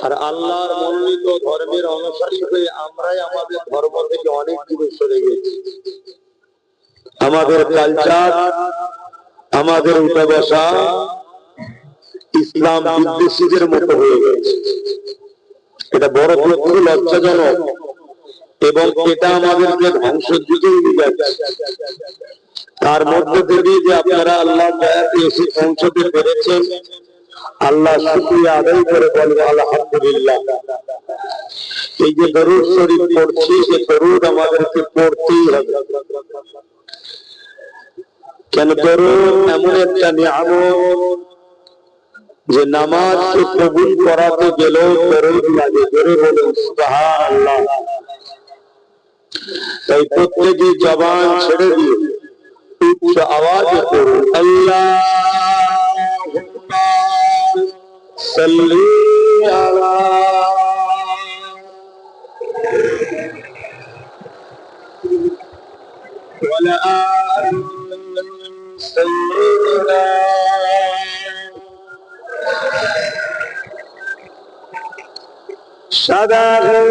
আর আল্লাহর মনোনীত ধর্মের অনুসারী হয়ে আমরাই আমাদের ধর্ম থেকে অনেক দূরে সরে গেছি। আমাদের কালচার, আমাদের উঠে বসা ইসলাম বিদ্বেষীদের মতো হয়ে গেছে। এটা বড় দুঃখ, লজ্জাজনক, এবং এটা আমাদেরকে ধ্বংসের দিকে নিয়ে যাচ্ছে। তার মধ্যে থেকে যে আপনারা আল্লাহ দয়াতে এসে পৌঁছতে পেরেছেন, আল্লাহ শুকরিয়া আদায় করে বলবো আলহামদুলিল্লাহ। এই যে দরুদ শরীফ পড়ছি, সে দরুদ আমাদেরকে পড়তেই হবে। কেন? দরুদ এমন একটা নিয়ামত যে নামাজকে কবুল করাতে গেলেও দরুদ লাগে। জোরে বলুন সুবহানাল্লাহ। তাই প্রত্যেকে জবান ছেড়ে দিয়ে উচ্চ আওয়াজে পড়ুন আল্লাহুম্মা সাল্লি আলা ওয়ালা আলি সাইয়্যিদিনা সাদারে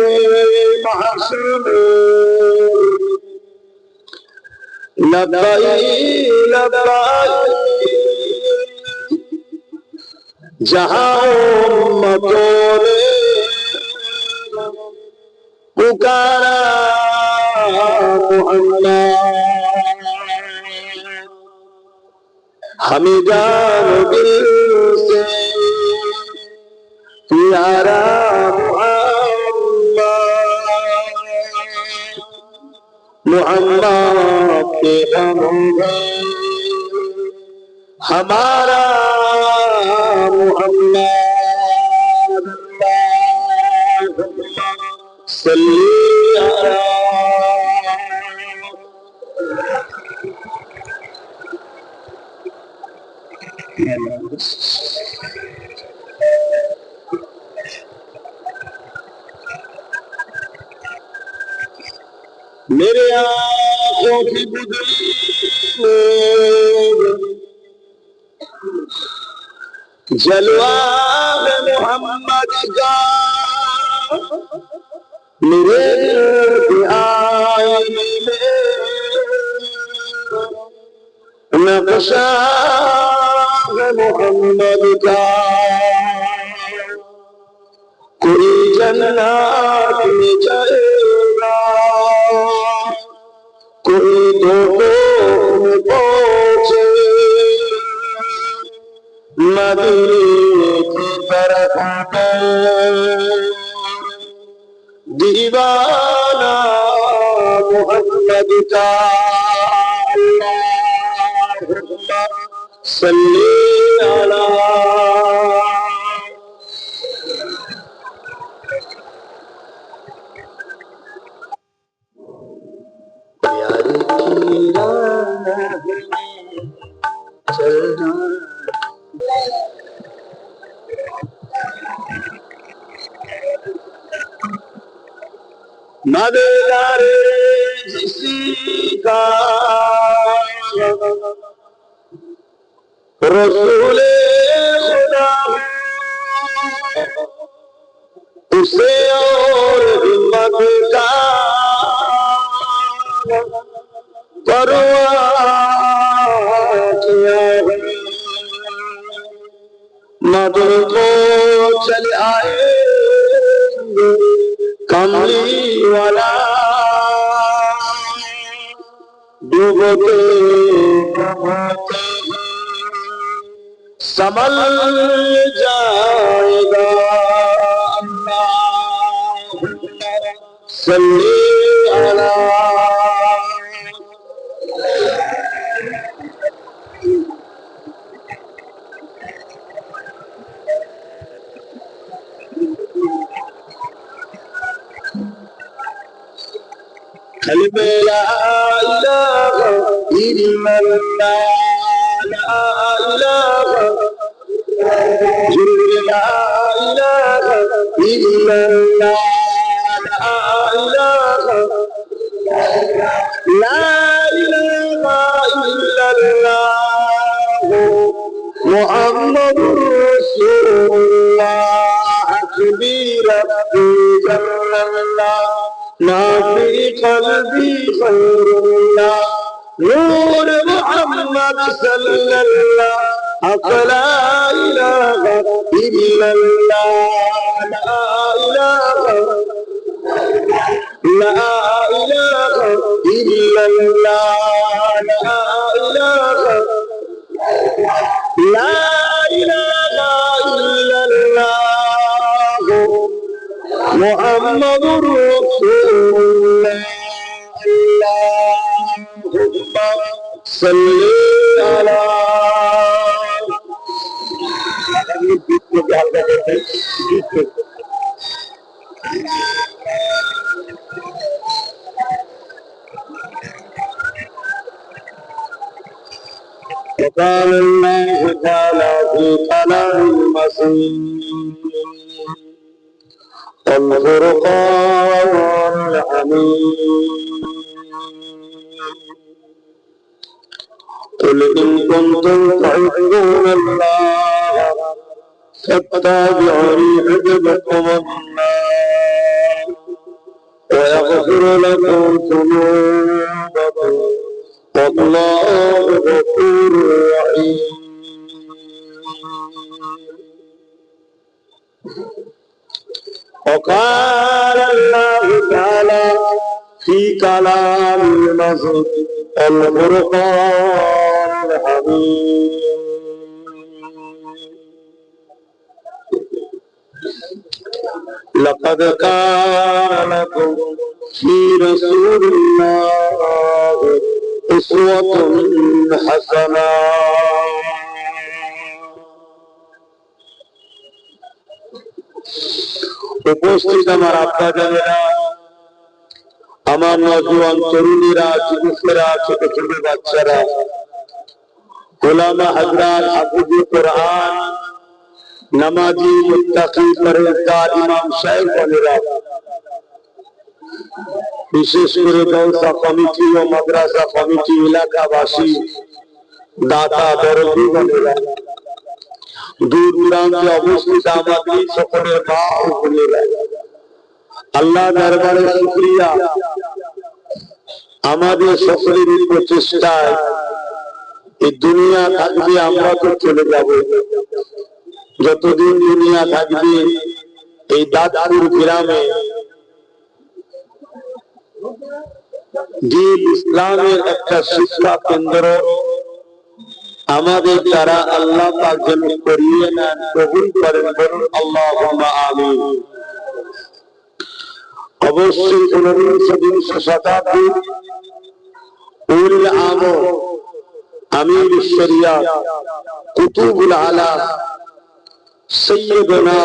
মাহসুম লব্বাই লব্বাই जहां उम्मतों ने पुकारा मोहम्मद, हमें जान दिल से प्यारा मोहम्मद के हम हमारा मोहम्मद सल्ली अला मेरे आंखों की बुदली जलवा है मोहम्मद का, मेरे दिल आईने में नक्शा है मोहम्मद का। कोई जन्नत में जाएगा, कोई दोज़ख में पहुंचे, मदीने की तरफ दीवाना मोहम्मद का। अल्लाहुम्मा सल्ली अला प्यार की राह में चलना, मददारे जिसी का रसूले खुदा उसे और हिम्मत का परवाह किया है। मदद को चले आए कमली वाला, डूबते डूबते संभल जाएगा। अल्लाहुम्मा सल्ली अला कलमे ला इलाहा इल्लल्लाह, ला इलाहा ला इलाहा इल्लल्लाह, ला इलाहा इल्लल्लाह मुहम्मदुर रसूलुल्लाह। हस्बी الله ما في قلبي خير الله نور محمد صلى الله لا إله إلا الله لا إله إلا الله لا إله إلا الله محمد رسول الله اللهم صل على وقال الله تعالى في كلام المسيح الفرقان الحميد قل إن كنتم تحبون الله فاتبعوني يحببكم الله ويغفر لكم ذنوبكم والله غفور رحيم وقال الله تعالى في كلام المسيح الفرقان الحميد لقد كان لكم في رسول الله أسوة حسنة উপস্থিত আমার আব্বা জানেরা, আমার নওজোয়ান তরুণীরা, যুবকেরা, ছোট ছোট বাচ্চারা, উলামা হযরত, হাফিজে কোরআন, নামাজি, মুত্তাকি, পরহেজগার ইমাম সাহেব বলেরা, বিশেষ করে দৌসা কমিটি ও মাদ্রাসা কমিটি এলাকাবাসী, দাতা দরদি বলেরা, দূর দূরান্তে অবস্থিত আমাদের সকলের মা ও বোনেরা, আল্লাহ দরবারে শুকরিয়া, আমাদের সকলের প্রচেষ্টায় এই দুনিয়া থাকবে, আমরা তো চলে যাব। যতদিন দুনিয়া থাকবে এই দাদপুর গ্রামে দিন ইসলামের একটা শিক্ষা কেন্দ্র আমাদের দ্বারা আল্লাহ পাক যেন করিয়ে নেন, কবুল করেন, বলুন আল্লাহুম্মা আমিন। অবশ্যই 19 শতাব্দীর উল আমর, আমির শরিয়াত, কুতুবুল আলাম, সৈয়দনা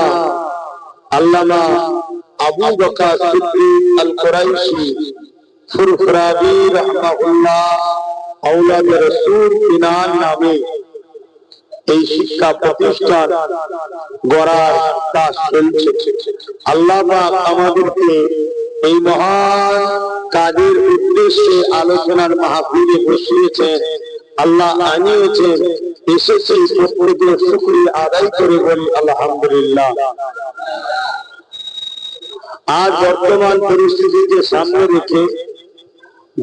আল্লামা আবু বকর সিদ্দিক আল কুরাইশি ফুরফুরাবি রাহমাহুল্লাহ আওলাদ রাসূল বিনার নামে এই শিক্ষা প্রতিষ্ঠান গড়ার কাজ চলছে। আল্লাহ পাক আমাদেরকে এই মহান কাজের উদ্দেশ্যে আলোচনার মাহফিলে বসিয়েছেন, আল্লাহ আনিয়েছেন, এসেছে, প্রত্যেকের শুকরিয়া আদায় করে বলি আলহামদুলিল্লাহ। আজ বর্তমান পরিস্থিতিকে সামনে রেখে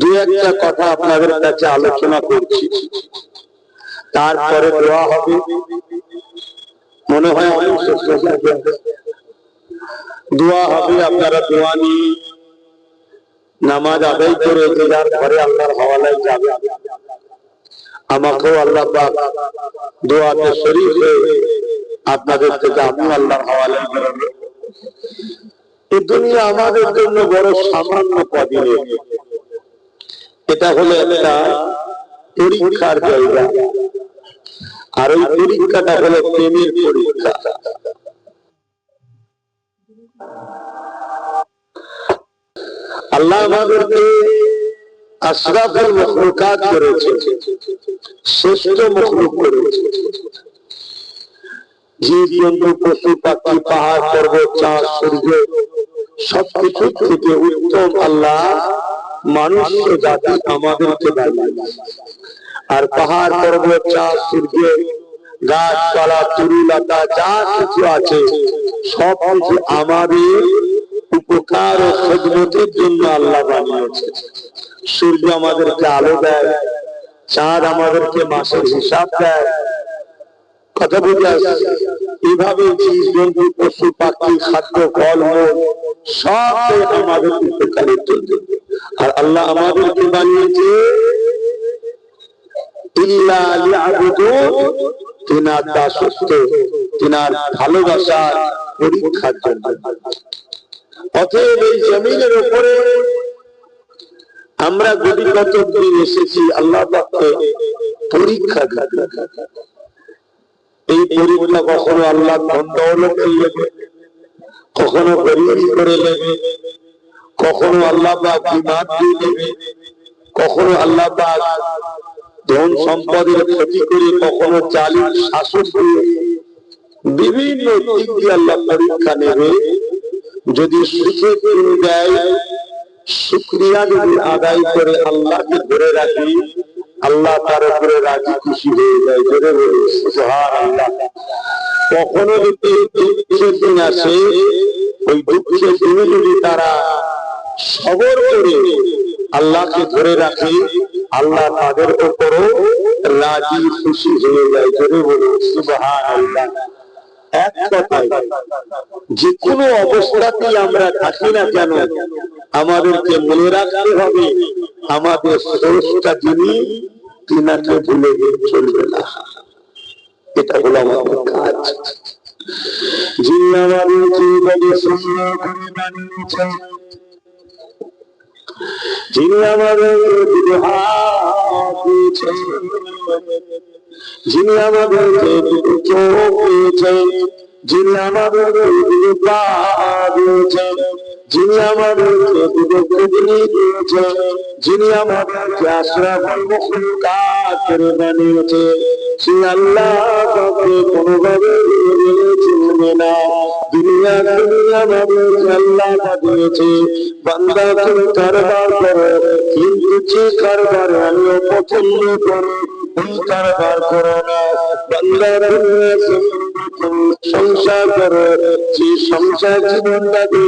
দু একটা কথা আপনাদের কাছে আলোচনা করছি, তারপরে দোয়া হবে। মনে হয় অনেক দোয়া হবে, আপনারা দোয়া নিয়ে নামাজ আদায় করে যে যার ঘরে আল্লাহর হাওয়ালায় যাবে। আমাকেও আল্লাহ পাক দোয়াতে শরীক হয়ে আপনাদের থেকে আমি আল্লাহর হাওয়ালায় বেরোবো। এই দুনিয়া আমাদের জন্য বড় সামান্য কদিনের, এটা হলো একটা পরীক্ষার জায়গা, আর ওই পরীক্ষাটা হলো প্রেমের পরীক্ষা। আল্লাহ আমাদেরকে আশরাফুল মখলুকাত করেছে, শ্রেষ্ঠ মখলুক করেছে। জীব জন্তু, পশু পাখি, পাহাড় পর্বত, চাঁদ সূর্য সবকিছু থেকে উত্তম আল্লাহ মানুষ জাতি আমাদেরকে বানিয়েছে। আর পাহাড় পর্বত, চাঁদ সূর্য, গাছপালা, তরুলতা যা কিছু আছে সব কিছু আমাদের উপকার ও খেদমতের জন্য আল্লাহ বানিয়েছে। সূর্য আমাদেরকে আলো দেয়, চাঁদ আমাদেরকে মাসের হিসাব দেয়। কথা বুঝে আসছে? এইভাবে জীব জন্তু পশু পাখি খাদ্য ফল সব আমাদের উপকারের জন্য। আর আল্লাহ আমাদেরকে বানিয়েছে তিনার দাসত্ব, তিনার ভালোবাসার পরীক্ষার জন্য। অতএব এই জমিনের উপরে আমরা গতিগত দিন এসেছি আল্লাহ পাককে পরীক্ষা দিতে। এই পরীক্ষা কখনো আল্লাহ ধন দৌলতের লেগে, কখনো গরিবি করে লেগে, কখনো আল্লাহ পাক বিমার দিয়ে দেবে, কখনো আল্লাহ পাক ধন সম্পদের ক্ষতি করে, কখনো জালিম শাসন দিয়ে, বিভিন্ন দিক দিয়ে আল্লাহ পরীক্ষা নেবে। যদি সুখে দিন দেয়, শুকরিয়া যদি আদায় করে আল্লাহকে ধরে রাখি, আল্লাহ তার উপরে রাজি খুশি হয়ে যায়। ধরে বলি সুবহানাল্লাহ। কখনো যদি দুঃখের দিন আসে, ওই দুঃখের দিনে যদি তারা সবর করে আল্লাহকে ধরে রাখে, আল্লাহ তাদের উপরও রাজি খুশি হয়ে যায়। ধরে বলি সুবহানাল্লাহ। এক কথায় যে কোনো অবস্থাতেই আমরা থাকি না কেন, আমাদেরকে মনে রাখতে হবে আমাদের স্রষ্টা যিনি, তিনাকে ভুলে চলবে না। এটা হলো আমাদের কাজ। যিনি আমাদেরকে বড় সুন্দর করে বানিয়েছেন, যিনি আমাদেরকে হাত দিয়েছেন, যিনি আমাদেরকে চোখ দিয়েছেন, যিনি আমাদেরকে পা দিয়েছেন, যিনি আমাদেরকে কিডনি দিয়েছেন, যিনি আমাদেরকে আশরাফুল মাখলুকাত করে বানিয়েছেন, সেই আল্লাহকে কোনোভাবে চলবে না। দুনিয়া আমাদেরকে আল্লাহ দিয়েছে, বান্দা তুমি কারবার করো, কিন্তু যে কারবার আমিও পছন্দ করি ওই কারবার করো না। বান্দা সংসার করো, যে সংসার জীবনটাকে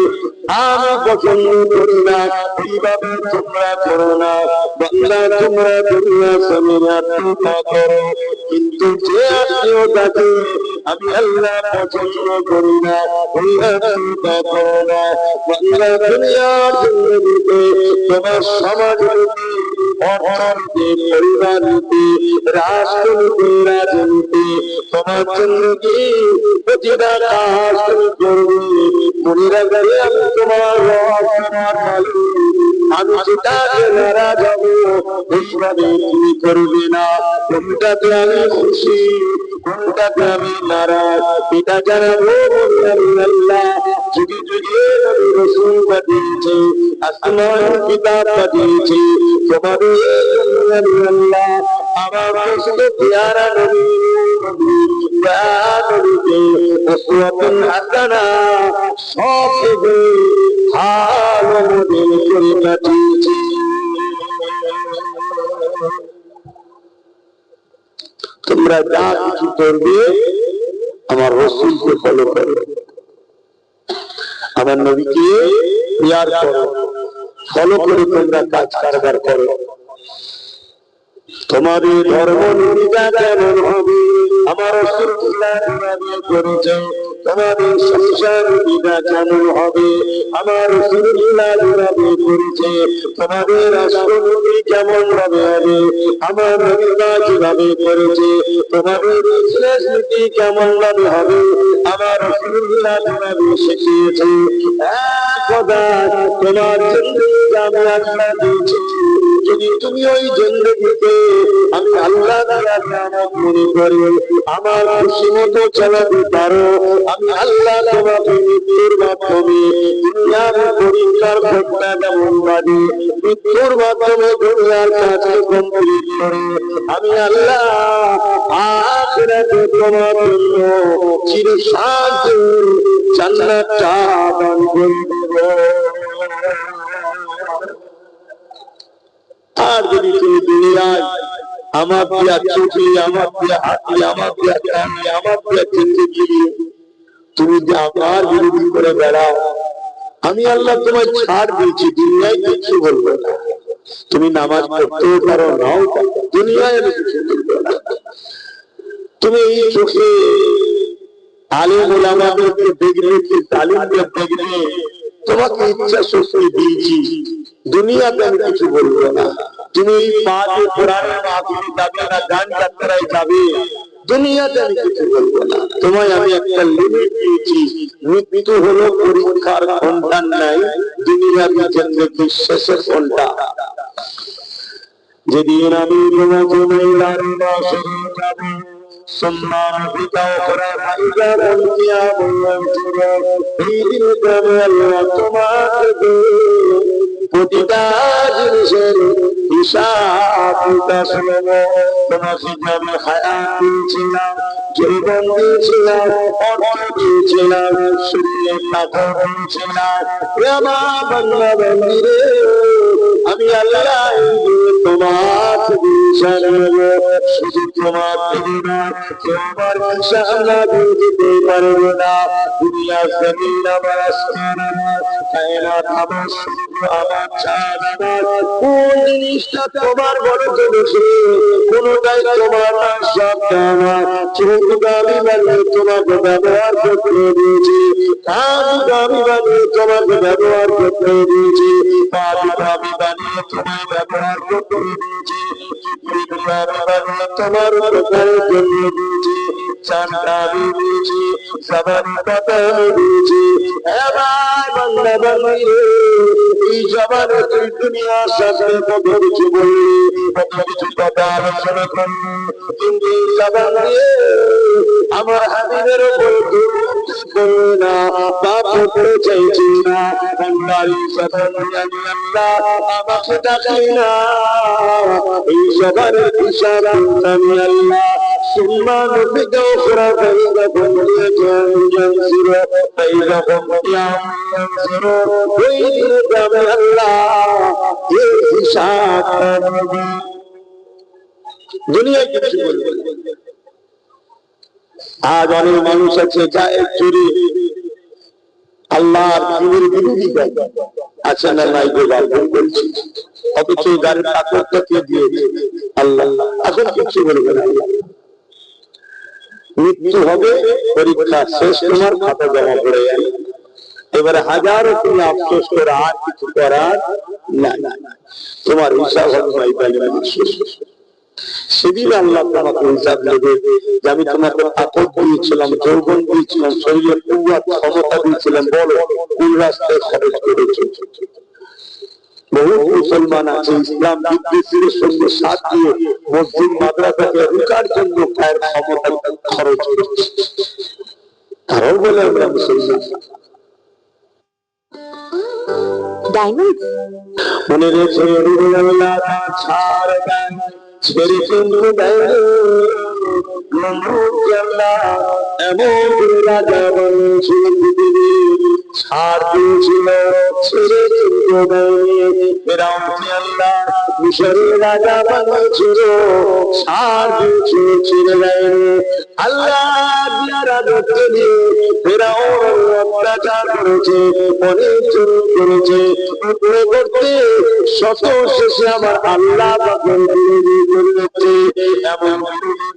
আমি পছন্দ করি না, এইভাবে তোমরা করো না। বান্দা তোমরা দুনিয়া স্বামীর আত্মীয়তা করো, কিন্তু যে আত্মীয়তাকে আমি আল্লাহ পছন্দ করি না, ওই আত্মীয়তা করো না। বান্দা দুনিয়ার জিন্দেগিতে তোমার সমাজনীতি, অর্থনীতি, পরিবারনীতি, রাষ্ট্রনীতি, রাজনীতি, তোমার জিন্দেগি প্রতিটা কাজ তুমি করবে। মনে রাখবে আমি তোমার রব, তোমার মালিক। আমি যেটাকে নারাজ হব ওইভাবে তুমি করবে না। কোনটাতে আমি খুশি, কোনটাতে আমি নারাজ, এটা জানাবো আল্লাহ। যুগে যুগে নবী রাসূল পাঠিয়েছে, আসমান কিতাব পাঠিয়েছে তোমাদের আল্লাহ। আমার কষ্ট পেয়ারা নবী, নবীকে উসওয়াতুন হাসানা সবথেকে ভালো মডেল করে পাঠিয়েছে। তোমরা যা কিছু করবে আমার রাসূলকে ফলো করো, আমার নবীকে প্যার করো, ফলো করে তোমরা কাজ কারবার করো। তোমাদের ধর্ম নীতিটা কেমন হবে আমার রাসূলুল্লাহ যেভাবে করেছে, তোমাদের সংসার নীতিটা কেমন হবে আমার রাসূলুল্লাহ যেভাবে করেছে, তোমাদের রাষ্ট্রনীতি কেমন ভাবে হবে আমার নবীরা যেভাবে করেছে, তোমাদের বিজনেস নীতি কেমন ভাবে হবে আমার রাসূলুল্লাহ যেভাবে শিখিয়েছে। এক কথা, তোমার জিন্দেগি আমি আল্লাহ দিয়েছি, যদি তুমি ওই জিন্দেগিতে আমি আল্লাহ মনে করি আমার খুশি মতো চালাতে পারো, আমি আল্লাহ তোমাকে মৃত্যুর মাধ্যমে দুনিয়ার পরীক্ষার ঘটনা যেমন বাদে মৃত্যুর মাধ্যমে দুনিয়ার কাজকে কমপ্লিট করে আমি আল্লাহ আখিরাতে তোমার জন্য চিরশান্তির জান্নাতটা দান করে দেব। আর যদি তুমি দুনিয়ায় আমার দিয়া চোখে, আমার দিয়া হাতে, আমার দিয়া কানে, আমার দিয়া জিন্দেগি তুমি যে আমার বিরোধী করে বেড়াও, আমি আল্লাহ তোমায় ছাড় দিয়েছি, দুনিয়ায় কিছু বলবো না। তুমি নামাজ পড়তেও পারো, নাও পারো, দুনিয়ায় আমি কিছু বলবো না। তুমি এই চোখে আলেম ওলামাদেরকে দেখলে, কি তালিমকে দেখলে, তোমাকে ইচ্ছা শক্তি দিয়েছি, দুনিয়াতে আমি কিছু বলবো না। তুমি এই পা দিয়ে কোরআনের মাহফিলে যাবে না, গান যাত্রায় যাবে, দুনিয়াতে আমি কিছু বলবো না। তোমায় আমি একটা লিমিট দিয়েছি, মৃত্যু হলো পরীক্ষার সন্ধান নাই, দুনিয়াবি জিন্দেগি শেষের ঘন্টা। যেদিন আমি তোমাকে মহিলার বাসরে যাব, সম্মান পিতাও করা ভাইরা বলতিয়া বললাম, এই দিন তবে আল্লাহ তোমাকে প্রতিটা জিনিসের হিসাব নিকাশ নেব। তোমাকে আমি হায়াত দিয়েছিলাম, জীবন দিয়েছিলাম, অর্থ দিয়েছিলাম, শরীরে টাকা দিয়েছিলাম। আমার বাংলা বান্দিরে, আমি আল্লাহ তোমার হিসাব নেব। শুধু তোমার তোমার হিসাব না দিতে পারবো না। দুনিয়া জমিন আমার আসমান আমার, কায়নাত আমার, শুধু আমার চাঁদ আমার। কোন জিনিসটা তোমার বড় করেছে, কোনটাই তোমার না, সবটা আমার। চোখটা আমি বানিয়ে তোমাকে ব্যবহার করতে দিয়েছি, কানটা আমি বানিয়ে তোমাকে ব্যবহার করতে দিয়েছি, পাটা আমি বানিয়ে তোমায় ব্যবহার করতে দিয়েছি, আমি বানিয়ে তোমার উপকারের জন্য দিয়েছি, চানটা আমি দিয়েছি, জবানি কথা আমি দিয়েছি। এবার বাংলা বাঙালি এই জবানে তুই দুনিয়ার সাথে কত কিছু বললি, কত কিছু কথা আলোচনা করলি, কিন্তু এই জবান দিয়ে আমার হাবিবের উপর করবে না, তা করতে চাইছি না। বাংলার জবান আমি আল্লাহ আমাকে ডাকাই না, এই জবানের হিসাব আমি আল্লাহ। সম্মান দিকে ওরা ফাইদা বলে জানছিল, ফাইদা বলে জানছিল, ওই দিনে যাবে আল্লাহ এই হিসাব করবে। দুনিয়ায় কিছু বলবে। আজ অনেক মানুষ আছে গায়ের চুরি আল্লাহর দিনের বিরোধী গায় আছে না, নাই বলছি, অথচ গাড়ির তাকতকে দিয়েছে আল্লাহ। এখন কিছু বলবে না, মৃত্যু হবে, পরীক্ষা শেষ, তোমার খাতা জমা পড়ে যাবে। এবারে হাজারো তুমি আফসোস করে আর কিছু করার না, তোমার হিসাব সেদিন আল্লাহ তোমাকে হিসাব নেবে যে আমি তোমাকে তাকত দিয়েছিলাম, যৌবন দিয়েছিলাম, শরীরে কুওয়াত ক্ষমতা দিয়েছিলাম, বলো কোন রাস্তায় খরচ করেছো। বহু মুসলমান আছে ইসলাম বিদ্বেষীর সঙ্গে সাথ দিয়ে মসজিদ মাদ্রাসাকে রুকার জন্য পায়ের ক্ষমতা খরচ করছে, তারাও বলে আমরা মুসলমান। মনে রেখে ছাড় দেন, ছেড়ে কিন্তু এমন রাজা বলছিল পৃথিবী ছাড় দিয়েছিল, ছেড়ে কিন্তু দেয়নি। আল্লাহ মিশরের রাজা বানিয়েছিল, ছাড় দিয়েছিল, ছেড়ে দেয়নি। আল্লাহ রাজত্বে দিয়ে ফেরাউন অত্যাচার করেছে, অনেক চুরি করেছে, করতে শত শেষে আমার আল্লাহ এমন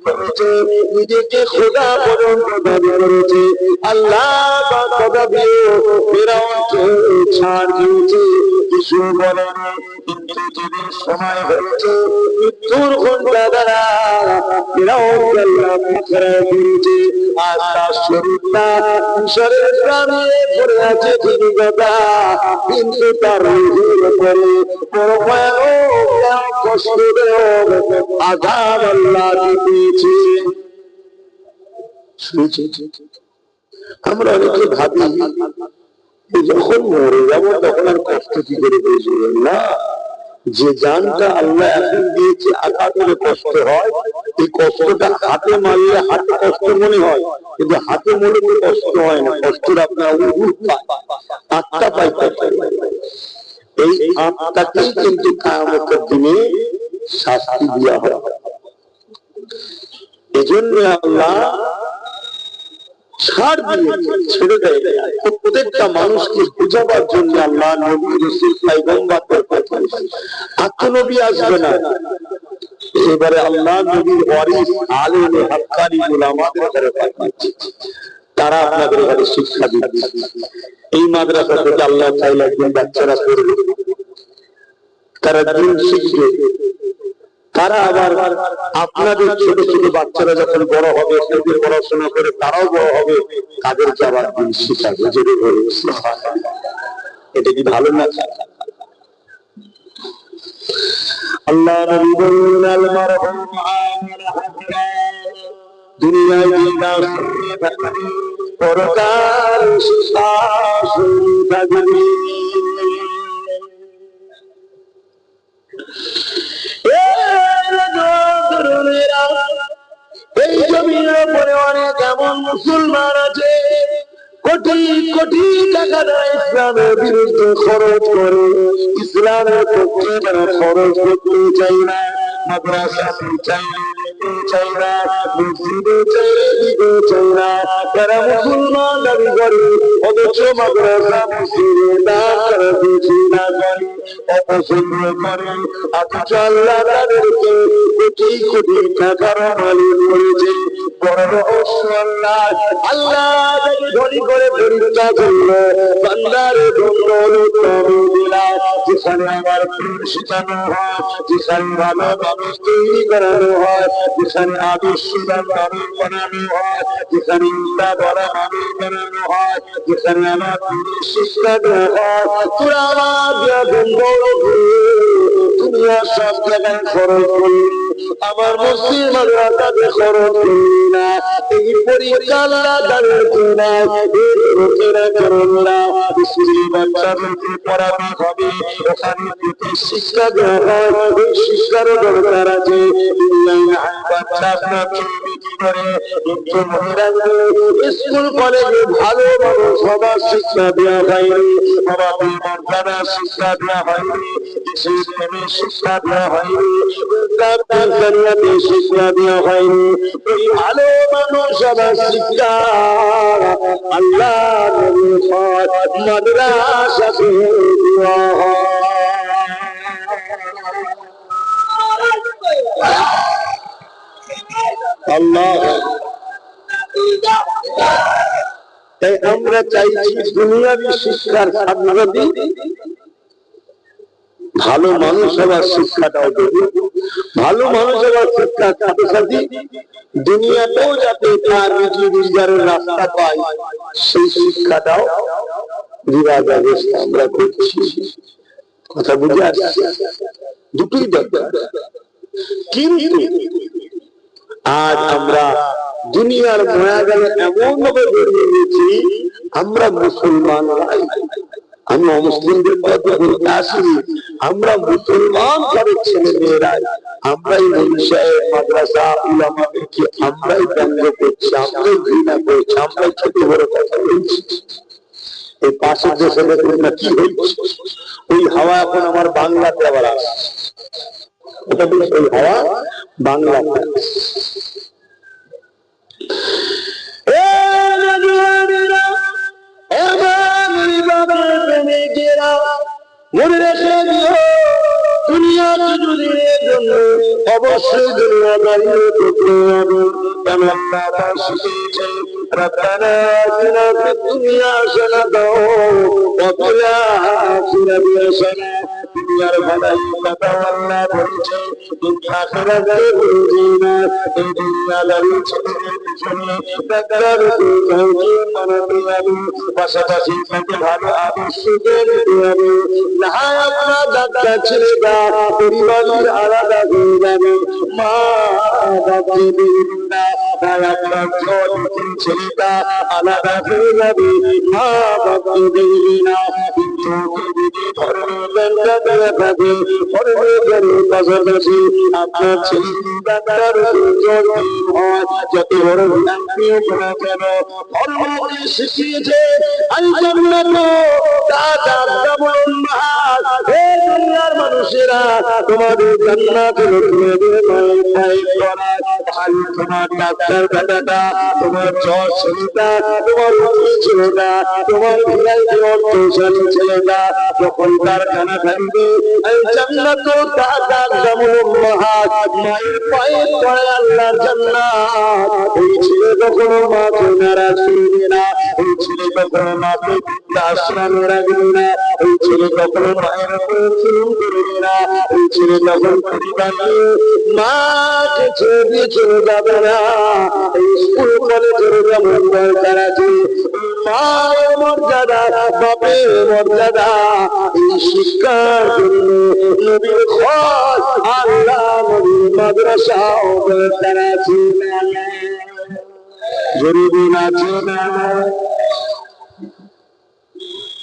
করেছে, নিজেকে খোদা পর্যন্ত দাবি করেছে। আল্লাহ কথা দিয়ে ফেরাউনকে ছাড় দিয়েছে, কিছু বলেনি। কিন্তু যেদিন সময় হয়েছে মৃত্যুর ঘন্টা দ্বারা ফেরাউনকে আল্লাহ মুখরা করেছে, আর তার শরীরটা মিশরের গ্রামে পড়ে আছে ঠিকই কথা, কিন্তু তার রুহের উপরে বড় ভয়ানক কষ্ট আঘাত আল্লাহ দিয়েছে। আমরা অনেকে ভাবি যখন মরে যাবো তখন আর কষ্ট কি করে পেয়েছিলেন না, যে জানটা আল্লাহ এখন দিয়েছে আঘাত হলে কষ্ট হয়, এই কষ্টটা হাতে মারলে হাতে কষ্ট মনে হয়, কিন্তু হাতে মরে তো কষ্ট হয় না, কষ্টের আপনার আত্মা পাই। এই আত্মাকেই কিন্তু কিয়ামতের দিনে শাস্তি দেওয়া হয়। এজন্য আল্লাহ ছাড় দিয়ে ছেড়ে দেয়। প্রত্যেকটা মানুষকে বোঝাবার জন্য আল্লাহ নবী রাসূল পয়গম্বরদের পাঠিয়েছেন। আত্মনবী আসবে না, এবারে আল্লাহ নবীর ওয়ারিস আলেম হক্কানি উলামাদের ঘরে পাঠিয়েছে, তারা আপনাদের ঘরে শিক্ষা দিচ্ছে। এই মাদ্রাসা থেকে আল্লাহ চাইলে একজন বাচ্চারা পড়বে, তারা দিন শিখবে, তারা আবার আপনাদের ছোট ছোট বাচ্চারা যখন বড় হবে, সেদের পড়াশোনা করে তারাও বড় হবে, তাদেরকে আবার দিন শিখাবে। এটা কি ভালো না? আল্লাহ নবী বলেন, আল মারহুম দুনিয়ায় জিন্দা থাকবে, পরকাল শাসন থাকবে। এই জমিনের উপরে অনেক এমন মুসলমান আছে, কোটি কোটি টাকা তারা ইসলামের বিরুদ্ধে খরচ করে, ইসলামের পক্ষে তারা খরচ করতে চাই না, মাদ্রাসা চাই না, মসজিদে দিতে চাই না, তারা মুসলমান দাবি করে, অথচ মাদ্রাসা মসজিদে দান করা কিছু না করে, অপছন্দ করে। অথচ আল্লাহ তাদেরকে কোটি কোটি টাকার মালিক করেছে। বড় রহস্য, আল্লাহ ধনী করে পরীক্ষা করলো, বান্দারে যেখানে আমার শেখানো হয়, যেখানে ভালো মানুষ তৈরি করানো হয়, যেখানে আদর্শ মানুষ বানানো হয়, যেখানে ইল্লা বলা মানুষ বানানো হয়, যেখানে আমার শিক্ষা দেওয়া হয়, তোরা আমার দুনিয়া সব জায়গায় খরচ করি, আমার মুসলিম মাদ্রাসাতে খরচ করি না। এই পরীক্ষা আল্লাহ তাদেরকে না, লোকেরা করেন না, মুসলিম বাচ্চাদেরকে পড়ানো হবে, ওখানে শিক্ষা দেওয়া হয়, ওই শিক্ষারও দরকার আছে। বাচ্চা আপনার কি করে স্কুল কলেজে ভালো ভালো সবার শিক্ষা দেওয়া হয়নি, বাবাকে মর্যাদা শিক্ষা দেওয়া হয়নি, দেশের প্রেমে শিক্ষা দেওয়া হয়নি, শিক্ষা দেওয়া হয়নি। ওই ভালো মানুষ সবার শিক্ষা আল্লাহ মাদ্রাসাতে দেওয়া হয়। আল্লাহ, তাই আমরা চাইছি দুনিয়াবী শিক্ষার সাথে ভালো মানুষ হওয়ার শিক্ষাটাও দেবে, ভালো মানুষ হওয়ার শিক্ষার সাথে সাথে দুনিয়াতেও যাতে তার রুজি রোজগারের রাস্তা পায়, সেই শিক্ষাটাও দেওয়ার ব্যবস্থা আমরা করছি। কথা বুঝে আসছে? দুটোই দরকার। কিন্তু আজ আমরা দুনিয়ার মায়া গেলে এমন ভাবে বেরিয়ে গেছি, আমরা মুসলমান নাই, আমি অমুসলিমদের কথা বলতে আসিনি, আমরা মুসলমান ঘরের ছেলে মেয়েরা আমরাই মাদ্রাসা উলামাদেরকে আমরাই ব্যঙ্গ করছি, আমরাই ঘৃণা করছি, আমরাই ছোট বড় কথা বলছি। এই পাশের দেশে দেখুন না কি হচ্ছে, ওই হাওয়া এখন আমার বাংলাতে আবার আসছে, ওই হাওয়া বাংলাতে। মনে রেখে দিও, দুনিয়া কিছুদিনের জন্য অবশ্যই দুনিয়া দাঁড়িয়ে করতে হবে। ربنا آتنا في الدنيا حسنة وفي الآخرة حسنة দুনিয়ার ভালাই কথা আল্লাহ বলেছে, আখিরাতে বুঝিনা এই দুনিয়াদারি ছেলেদের পিছনে ডাক্তার বানাতে হবে, পাশাপাশি তাকে ভালো আদর্শ দিতে হবে। না আপনার ডাক্তার ছেলেটা পরিবারের আলাদা হয়ে যাবে, মা বাবাকে দিন না, আপনার ছেলেটা আলাদা হয়ে যাবে, মা বাবাকে দিন না। কিন্তু আপনার ছেলে ডাক্তার যত বড় ধর্মকে শিখিয়েছে মানুষেরা তোমাদের জান্নাতের তোমার ডাক্তার বেটাটা, তোমার জ্বর ছেলেটা, তোমার ছেলেটা, তোমার অর্থশালী ছেলেটা যখন কারখানা থাকবে জান্নাত মায়ের পায়ে পড়ে আল্লাহর জান্নাত, এই ছেলে কখনো মাকে নারাজ করবে না, এই ছেলে কখনো মাকে আশ্রমে রাখবে না, এই ছেলে কখনো মায়ের উপর জুলুম করবে না, এই ছেলে তখন পরিবার নিয়ে মাকে ছেড়ে দিয়ে চলে যাবে না। এই স্কুল কলেজের যেমন দরকার আছে মায়ের মর্যাদা, বাপের মর্যাদা, এই শিক্ষার জন্য নবীর ঘর আল্লাহ নবীর মাদ্রাসাও দরকার আছে না, জরুরি আছে না।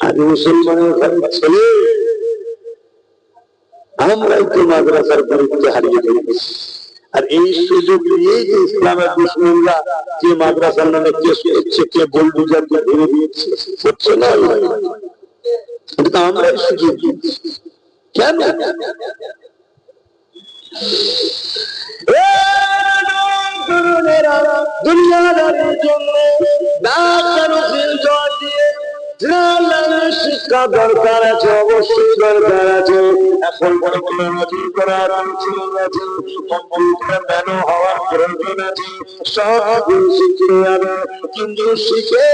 আজ মুসলমানের ঘরের ছেলে আমরাই তো মাদ্রাসার গুরুত্ব হারিয়ে ফেলেছি। আর এই সুযোগ নিয়েই যে ইসলামের দুশমনরা যে মাদ্রাসার নামে কেস করছে, কে বুলডোজারকে ধরে দিয়েছে, হচ্ছে না, এটা আমরাই সুযোগ দিচ্ছি। কেন? দুনিয়াদারির জন্য শিক্ষা দরকার আছে, অবশ্যই দরকার আছে। এখন টেকনোলজি করার কম্পিউটার ম্যানো হওয়ার প্রয়োজন আছে, সব শিখে যাবে, কিন্তু শিখে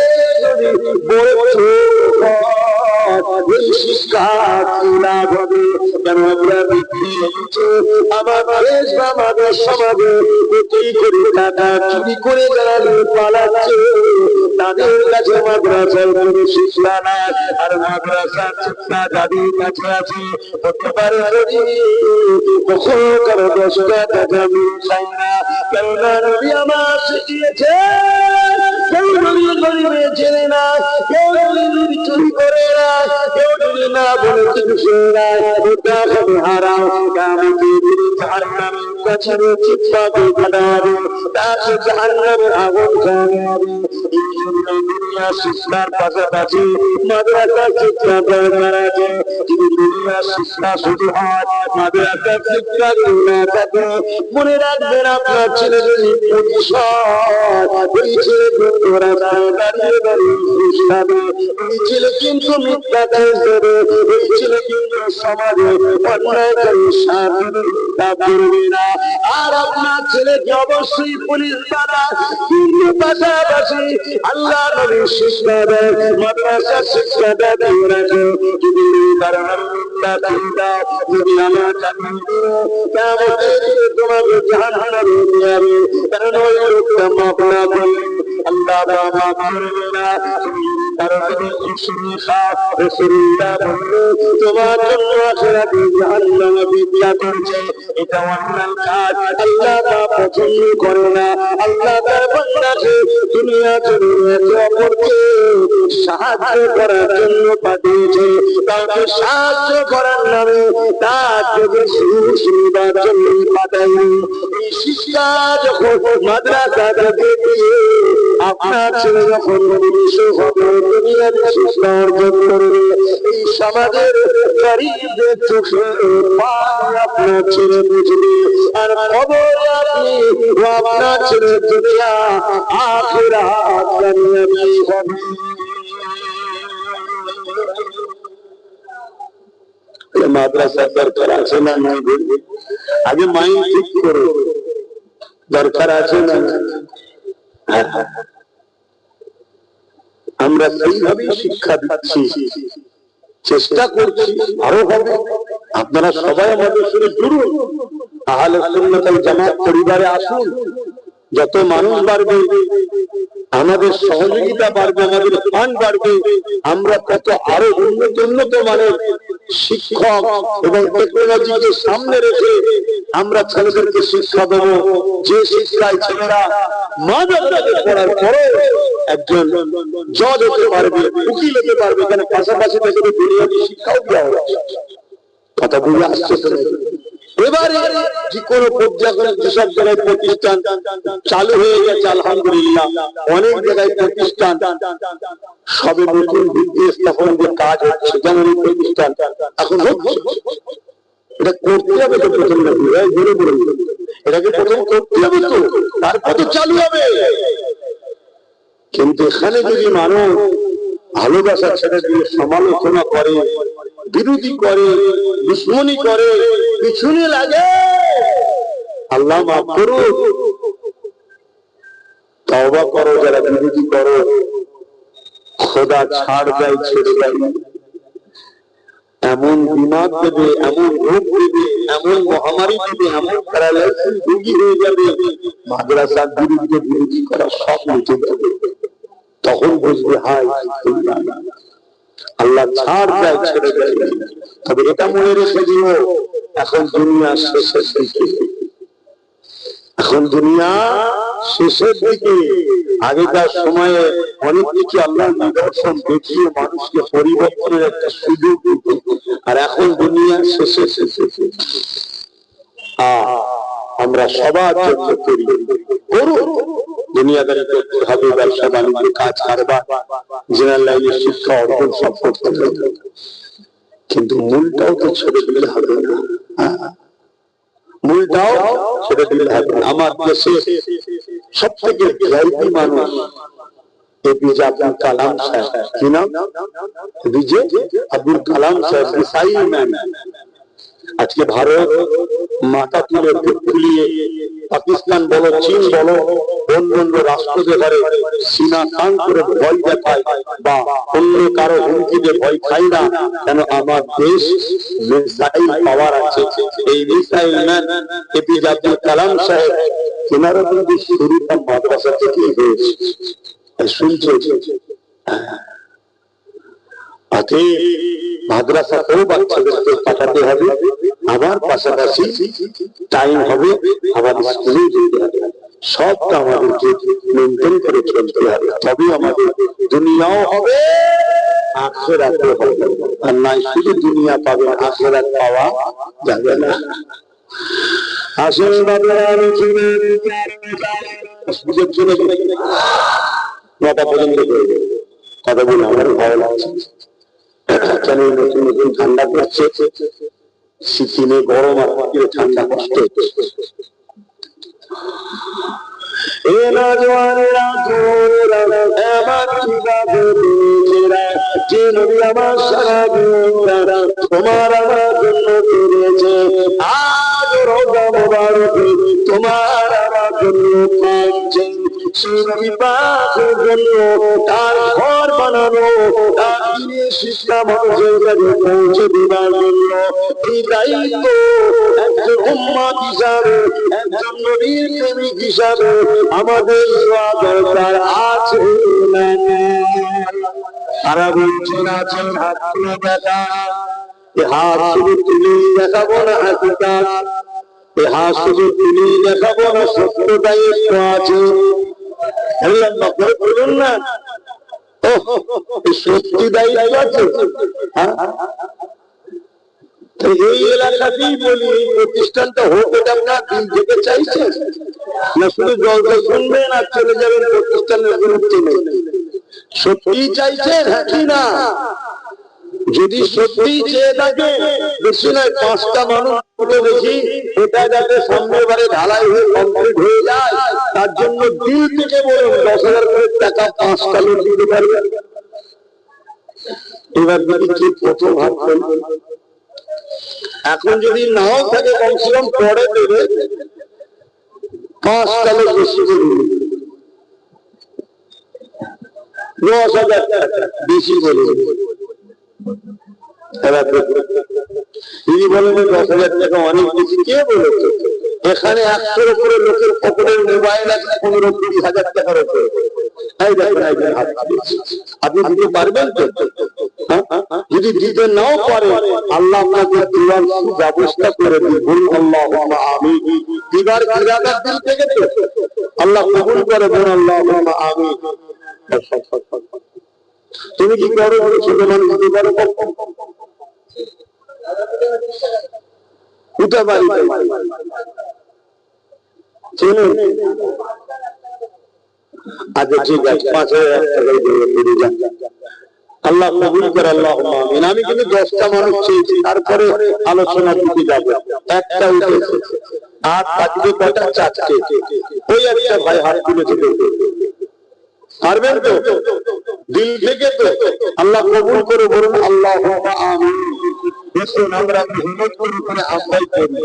যদি শিক্ষা কি লাভ হবে? কেন আমরা দেখি আমার দেশ বা আমাদের সমাজে চুরি করে টাকা চুরি করে যারা পালাচ্ছে তাদের কাছে মাদ্রাসার কোনো শিক্ষা নাই, আর মাদ্রাসার শিক্ষা যাদের কাছে আছে হতে পারে কখনো কারো 10 টাকা চাই না। কেননা নবী আমার শিখিয়েছে কেউ নবী গরিবের ছেলে না, কেউ নবী চুরি করে না, কেউ নবী না বলে কিছু না, ওটা হবে হারাম। কামতের দিন জাহান্নামের কাছে চিৎকার কাটাবে, তাকে জাহান্নামের আগুন খাওয়াবে। এই জন্য দুনিয়া শিক্ষার পাশাপাশি মাদ্রাসার শিক্ষা দরকার আছে। যদি দুনিয়া শিক্ষা শুধু হয়, মাদ্রাসার শিক্ষা যদি না থাকে, মনে রাখবেন আপনার ছেলে যদি পুলিশ হয়, ওই ছেলে কিন্তু রাস্তায় দাঁড়িয়ে দাঁড়িয়ে ঘুষ খাবে, ওই ছেলে কিন্তু মিথ্যা কাজ দেবে, ওই ছেলে কিন্তু সমাজে অন্যায়কারী শাস্তি করবে না। আর আপনার ছেলেকে অবশ্যই পুলিশ বানা, কিন্তু পাশাপাশি আল্লাহ নবীর শিক্ষা দেয়, মাদ্রাসার শিক্ষাটা দিয়ে রাখে। যদি কারণ যদি আমার তোমাকে জাহান্নামে নিয়ে যাবে, কারণ ওই লোকটা মাফ না করলে আল্লাহ মাফ করবে না। কারণ তোমার জন্য আখিরাতে জাহান্নাম অপেক্ষা করছে, এটা অন্যায় কাজ, আল্লাহ পছন্দ করে না। আল্লাহ তার বান্দাকে দুনিয়া জমিনে অপরকে সাহায্য করার জন্য পাঠিয়েছে, তাকে সাহায্য করার নামে তাকে সুবিধার জন্য পাঠায়নি। এই শিক্ষা যখন মাদ্রাসা থেকে দিয়ে আপনার ছেলে যখন দুনিয়ার শিক্ষা অর্জন করবে, এই সমাজের গরিবদের চোখে আপনার ছেলে বুঝবে, আর খবর আপনি আপনার ছেলে দুনিয়া আখিরাত কামিয়াবি হবে। মাদ্রাসার দরকার আছে না নাই? আগে মাইন্ড ঠিক করো, দরকার আছে না? আমরা সেইভাবেই শিক্ষা দিচ্ছি, চেষ্টা করছি, আরো হবে। আপনারা সবাই আমাদের সঙ্গে জুড়ুন, আহলে সুন্নাত ওয়াল জামাত পরিবারে আসুন। যত মানুষ বাড়বে আমাদের সহযোগিতা বাড়বে, আমাদের ফান্ড বাড়বে, আমরা কত আরো উন্নত মানের শিক্ষক এবং টেকনোলজিকে সামনে রেখে আমরা ছেলেদেরকে শিক্ষা দেবো, যে শিক্ষায় ছেলেরা মাদ্রাসাতে পড়ার পরে একজন জজ হতে পারবে, উকিল হতে পারবে। এখানে পাশাপাশি থেকে দুনিয়াবী শিক্ষাও দেওয়া হচ্ছে। কথা বুঝে আসছে? এবারে যে কোনো পর্যায়ে যেসব জায়গায় প্রতিষ্ঠান চালু হয়ে গেছে আলহামদুলিল্লাহ, অনেক জায়গায় প্রতিষ্ঠান সবে নতুন ভিত্তি স্থাপন যে কাজ হচ্ছে, যেমন প্রতিষ্ঠান এখন হচ্ছে, এটা করতে হবে তো প্রথম ধরে বলুন। এটাকে প্রথম করতে হবে, তো তারপর তো চালু হবে। কিন্তু এখানে যদি মানুষ ভালোবাসা ছেড়ে দিয়ে সমালোচনা করে, বিরোধী করে, দুশ্মনী করে, পিছনে লাগে, আল্লাহ মাফ করুন, তওবা করো যারা বিরোধী করো, খোদা ছাড় দেয়, ছেড়ে দেয়, এমন বিমার দেবে, এমন রোগ দেবে, এমন মহামারী দেবে, এমন প্যারালাইসিস রোগী হয়ে যাবে, মাদ্রাসার বিরুদ্ধে বিরোধী করা সব মিটে যাবে। তখন বুঝবে হায় আল্লাহ ছাড় দেয়, ছেড়ে দেয়। তবে এটা মনে রেখে দিও, এখন দুনিয়া শেষের দিকে, এখন দুনিয়া শেষের দিকে। আগেকার সময়ে অনেক কিছু আল্লাহ নিদর্শন দেখিয়ে মানুষকে পরিবর্তনের একটা সুযোগ দিত, আর এখন দুনিয়া শেষের শেষে আমরা সবার জন্য করি, করুন, দুনিয়াদারি করতে হবে, ব্যবসা বাণিজ্য, কাজ কারবার, জেনারেল লাইনের শিক্ষা অর্জন সব করতে হবে, কিন্তু মূলটাও তো ছেড়ে দিলে হবে না, মূলটাও ছেড়ে দিলে হবে। আমার দেশে সব থেকে ভিআইপি মানুষ এপিজে আব্দুল কালাম সাহেব, কি নাম? এপিজে আব্দুল কালাম সাহেব, মিসাইল ম্যান। আজকে ভারত মাথা তুলে ফুলিয়ে পাকিস্তান বলো, চীন বলো, অন্য রাষ্ট্রদের ঘরে সীনা টান করে ভয় দেখায় বা অন্য কারো হুমকিতে ভয় খাই না, কেন আমার দেশ মিসাইল পাওয়ার আছে। এই missile man APJ Abdul Kalam সাহেব কেনারা কিন্তু শুরুটা মাদ্রাসা থেকে হয়েছে, শুনছে। মাদ্রাসাতেও বাচ্চাদেরকে পাঠাতে হবে, আবার পাশাপাশি টাইম হবে আবার স্কুলে যেতে হবে, সবটা আমাদেরকে মেনটেন করে চলতে হবে, তবে আমাদের দুনিয়াও হবে, আখিরাতও হবে। আর নাই শুধু দুনিয়া পাবেন, আখিরাত পাওয়া যাবে না। আসল নটা পর্যন্ত কথা বলে আমার ভালো লাগছে, কেন নতুন নতুন ঠান্ডা পড়ছে, সিকিমে গরম আর ঠান্ডা কষ্ট হচ্ছে। তোমার আমার জন্য ফিরেছে, আজ রোজা মোবারকে তোমার আমার জন্য ফিরছে, তার ঘর বানানো, তার শিক্ষা মানুষের কাছে পৌঁছে দেবার জন্য এই দায়িত্ব একজন উম্মত হিসাবে, একজন নবীর প্রেমিক হিসাবে আমাদের দরকার আছে না? তারা বলছেন আছেন, হাত তুলে দেখা, হাত শুধু তুলেই দেখাবো না হাকিকাত, হাত শুধু তুলেই দেখাবো না, সত্যটাই একটু আছে। বলুন না, সত্যি দায়িত্ব আছে। এই এলাকাতেই বলি, এই প্রতিষ্ঠানটা হোক, এটা আপনার দিন থেকে চাইছে না? শুধু জলটা শুনবেন আর চলে যাবেন, প্রতিষ্ঠানের গুরুত্ব নেই। সত্যি চাইছেন কি না? যদি সত্যি চেয়ে থাকে, বেশি নয় 5টা মানুষ দেখি এটা যাতে সামনের বারে ঢালাই হয়ে কমপ্লিট হয়ে যায়, তার জন্য দিল থেকে বলুন 10,000 করে টাকা 5টা লোক দিতে পারবে। এবার যদি কি প্রথম ভাবছেন, এখন যদি নাও থাকে কমসে কম পরে দেবে 5টা লোক বেশি করে 10,000 বেশি করে। তিনি বলেন 10,000 টাকা অনেক বেশি, কে বলেছে? এখানে 100-এর উপরে লোকের পকেটের মোবাইল আছে 15-20,000 টাকার উপরে। আপনি দিতে পারবেন তো? যদি দিতে নাও পারে, আল্লাহ আপনাকে দিবার ব্যবস্থা করে দিন। আল্লাহুম্মা আমিন। দিবার ইরাদার দিল থেকে তো আল্লাহ কবুল করে, বলুন আল্লাহুম্মা আমিন। তুমি কি করো? ছোট মানুষ দিতে পারো? উঠে বাড়িতে আচ্ছা ঠিক আছে, 5,000 টাকা দিয়ে যান, আল্লাহ কবুল করে, আল্লাহুম্মা আমিন। আমি কিন্তু 10টা মানুষ চেয়েছি, তারপরে আলোচনা দিতে যাবো, একটা উঠেছে। আর থাকবে কটা? চারটে। ওই একটা ভাই হাত তুলে দিবে, পারবেন তো? দিল থেকে তো? আল্লাহ কবুল করে বলুন আল্লাহুম্মা আমিন। দেখুন আমরা মেহনত করে করে আমরাই করি,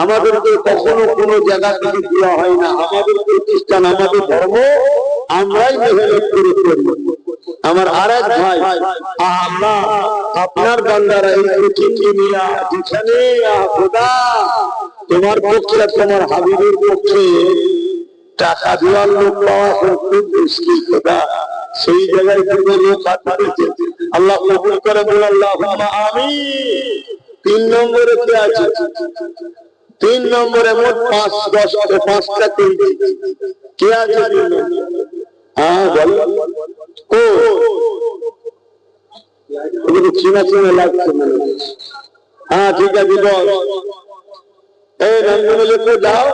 আমাদেরকে কখনো কোনো জায়গা থেকে দেওয়া হয় না। আমাদের প্রতিষ্ঠান, আমাদের ধর্ম আমরাই মেহনত করে করি। আমার আর এক ভাই, আল্লাহ আপনার বান্দারা এই কঠিন দুনিয়া যেখানে খোদা তোমার পক্ষে, তোমার হাবিবের পক্ষে টাকা দেওয়ার লোক পাওয়া খুব মুশকিল খোদা, সেই জায়গায় তুমি লোক হাত দিয়েছে। আল্লাহ কবুল করে বল আল্লাহুম্মা আমিন। 3 নম্বরে কে আছে? 3 নম্বরে মোট 5-10-5টা পেয়েছি। কে আছে 3 নম্বরে? হ্যাঁ বল। ও এগুলো চিনা চিনা লাগছে মনে হচ্ছে। হ্যাঁ ঠিক আছে বল। এই রঙ্গনে লিখে দাও।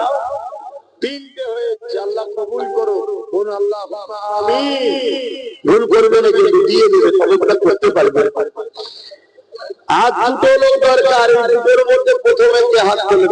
3টে হয়েছে। আল্লাহ কবুল করো, বল আল্লাহুম্মা আমিন। ভুল করবে না কিন্তু দিয়ে দেবে, তবে করতে পারবে। আর 2টো লোক দরকার, এই 2টোর মধ্যে প্রথমে কে হাত তুলে